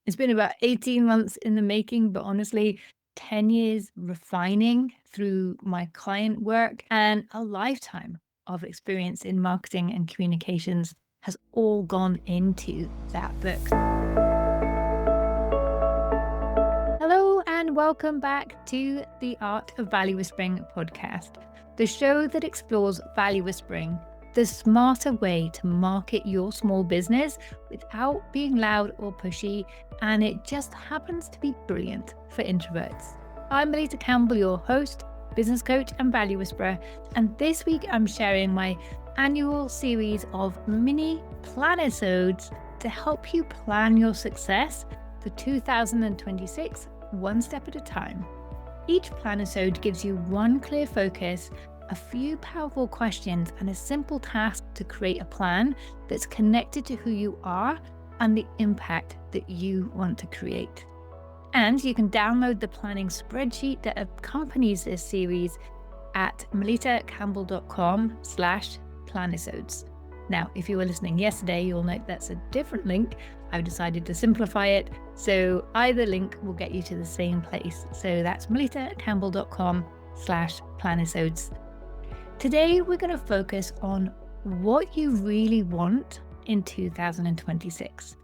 It's been about 18 months in the making, but honestly, 10 years refining through my client work and a lifetime of experience in marketing and communications has all gone into that book. Hello, and welcome back to the Art of Value Whispering podcast, the show that explores value whispering, the smarter way to market your small business without being loud or pushy, and it just happens to be brilliant for introverts. I'm Melitta Campbell, your host, business coach, and value whisperer, and this week I'm sharing my annual series of mini Planisodes to help you plan your success for 2026, one step at a time. Each Planisode gives you one clear focus, a few powerful questions, and a simple task to create a plan that's connected to who you are and the impact that you want to create. And you can download the planning spreadsheet that accompanies this series at melittacampbell.com/Planisodes. Now, if you were listening yesterday, you'll note that's a different link. I've decided to simplify it, so either link will get you to the same place. So that's melittacampbell.com/Planisodes. Today, we're going to focus on what you really want in 2026.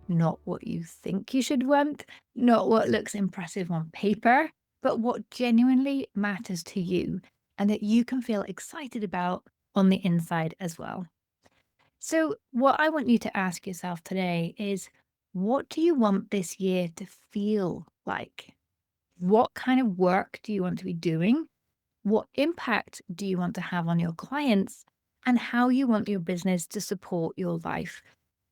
Not what you think you should want, not what looks impressive on paper, but what genuinely matters to you and that you can feel excited about on the inside as well. So what I want you to ask yourself today is, what do you want this year to feel like? What kind of work do you want to be doing? What impact do you want to have on your clients? And how you want your business to support your life?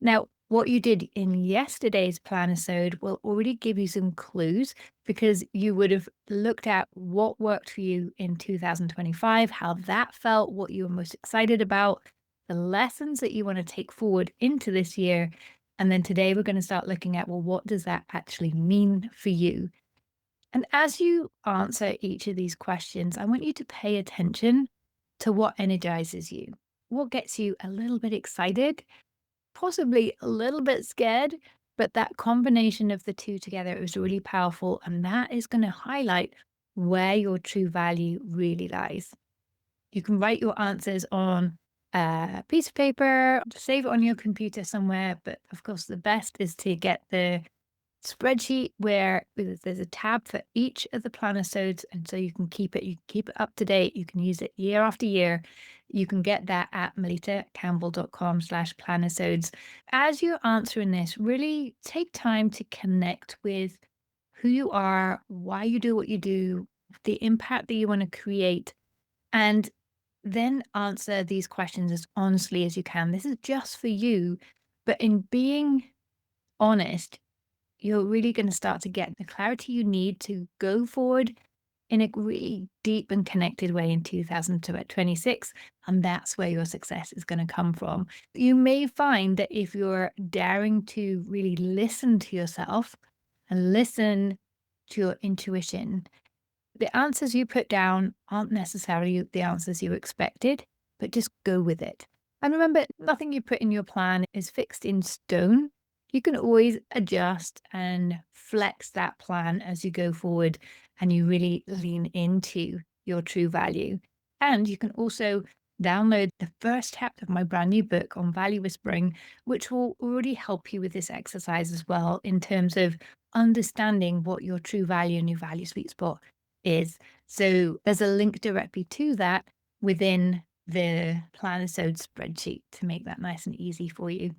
Now, what you did in yesterday's Planisode will already give you some clues because you would have looked at what worked for you in 2025, how that felt, what you were most excited about, the lessons that you want to take forward into this year. And then today we're going to start looking at, well, what does that actually mean for you? And as you answer each of these questions, I want you to pay attention to what energizes you, what gets you a little bit excited, possibly a little bit scared, but that combination of the two together is really powerful. And that is going to highlight where your true value really lies. You can write your answers on a piece of paper, save it on your computer somewhere. But of course, the best is to get the spreadsheet where there's a tab for each of the Planisodes. And so you can keep it up to date. You can use it year after year. You can get that at melittacampbell.com/Planisodes. As you're answering this, really take time to connect with who you are, why you do what you do, the impact that you want to create, and then answer these questions as honestly as you can. This is just for you, but in being honest, you're really going to start to get the clarity you need to go forward in a really deep and connected way in 2026. And that's where your success is going to come from. You may find that if you're daring to really listen to yourself and listen to your intuition, the answers you put down aren't necessarily the answers you expected, but just go with it. And remember, nothing you put in your plan is fixed in stone. You can always adjust and flex that plan as you go forward and you really lean into your true value. And you can also download the first chapter of my brand new book on value whispering, which will already help you with this exercise as well in terms of understanding what your true value and your value sweet spot is. So there's a link directly to that within the Planisode spreadsheet to make that nice and easy for you.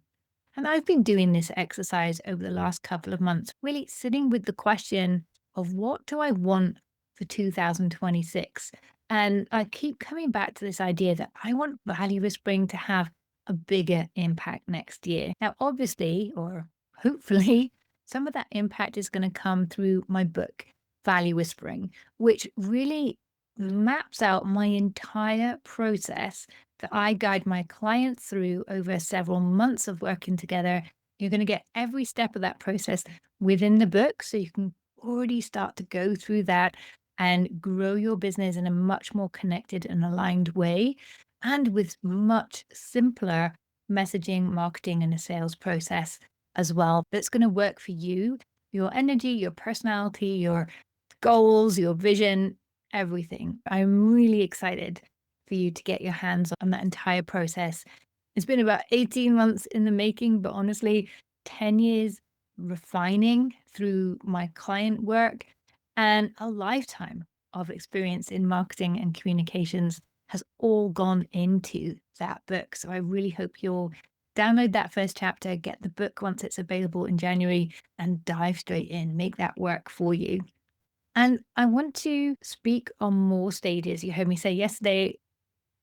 And I've been doing this exercise over the last couple of months, really sitting with the question of what do I want for 2026? And I keep coming back to this idea that I want value whispering to have a bigger impact next year. Now, obviously, or hopefully, some of that impact is going to come through my book, Value Whispering, which really maps out my entire process that I guide my clients through over several months of working together. You're going to get every step of that process within the book. So you can already start to go through that and grow your business in a much more connected and aligned way, and with much simpler messaging, marketing, and a sales process as well that's going to work for you, your energy, your personality, your goals, your vision, everything. I'm really excited for you to get your hands on that entire process. It's been about 18 months in the making, but honestly, 10 years refining through my client work and a lifetime of experience in marketing and communications has all gone into that book. So I really hope you'll download that first chapter, get the book once it's available in January, and dive straight in, make that work for you. And I want to speak on more stages. You heard me say yesterday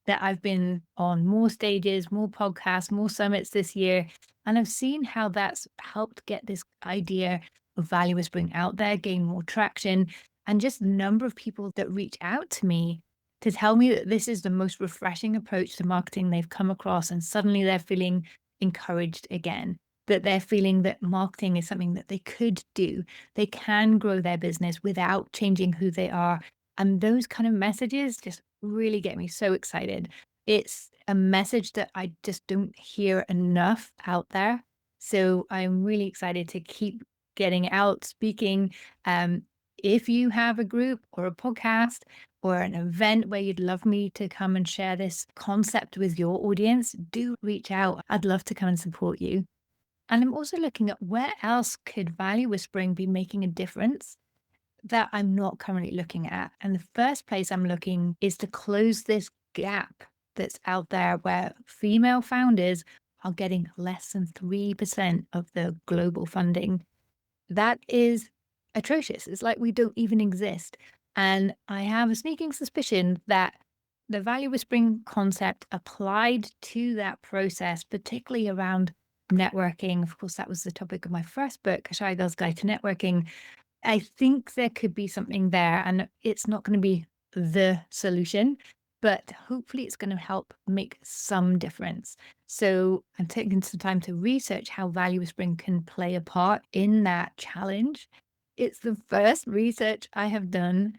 that I've been on more stages, more podcasts, more summits this year. And I've seen how that's helped get this idea of value whispering out there, gain more traction, and just the number of people that reach out to me to tell me that this is the most refreshing approach to marketing they've come across. And suddenly they're feeling encouraged again, that they're feeling that marketing is something that they could do. They can grow their business without changing who they are. And those kind of messages just really get me so excited. It's a message that I just don't hear enough out there. So I'm really excited to keep getting out, speaking. Um, if you have a group or a podcast or an event where you'd love me to come and share this concept with your audience, do reach out. I'd love to come and support you. And I'm also looking at where else could value whispering be making a difference that I'm not currently looking at. And the first place I'm looking is to close this gap that's out there where female founders are getting less than 3% of the global funding. That is atrocious. It's like we don't even exist. And I have a sneaking suspicion that the value whispering concept applied to that process, particularly around networking. Of course, that was the topic of my first book, A Shy Girl's Guide to Networking. I think there could be something there, and it's not going to be the solution, but hopefully it's going to help make some difference. So I'm taking some time to research how value whispering can play a part in that challenge. It's the first research I have done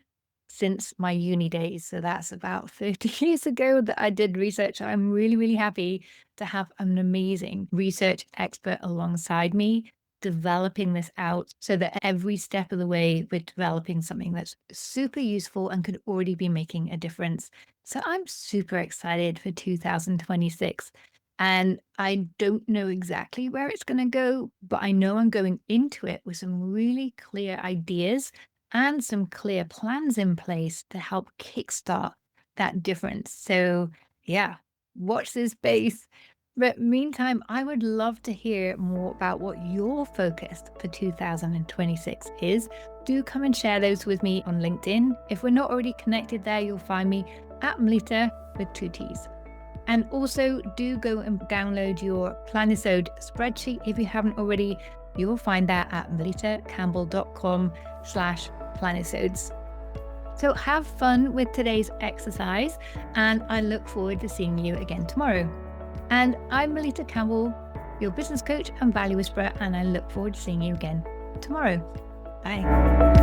since my uni days. So that's about 30 years ago that I did research. I'm really, really happy to have an amazing research expert alongside me developing this out so that every step of the way we're developing something that's super useful and could already be making a difference. So I'm super excited for 2026. And I don't know exactly where it's going to go, but I know I'm going into it with some really clear ideas and some clear plans in place to help kickstart that difference. So, yeah, watch this space. But meantime, I would love to hear more about what your focus for 2026 is. Do come and share those with me on LinkedIn. If we're not already connected there, you'll find me at Melitta with 2 T's. And also do go and download your Planisode spreadsheet. If you haven't already, you'll find that at melittacampbell.com/Planisodes. So have fun with today's exercise, and I look forward to seeing you again tomorrow. And I'm Melitta Campbell, your business coach and value whisperer, and I look forward to seeing you again tomorrow. Bye.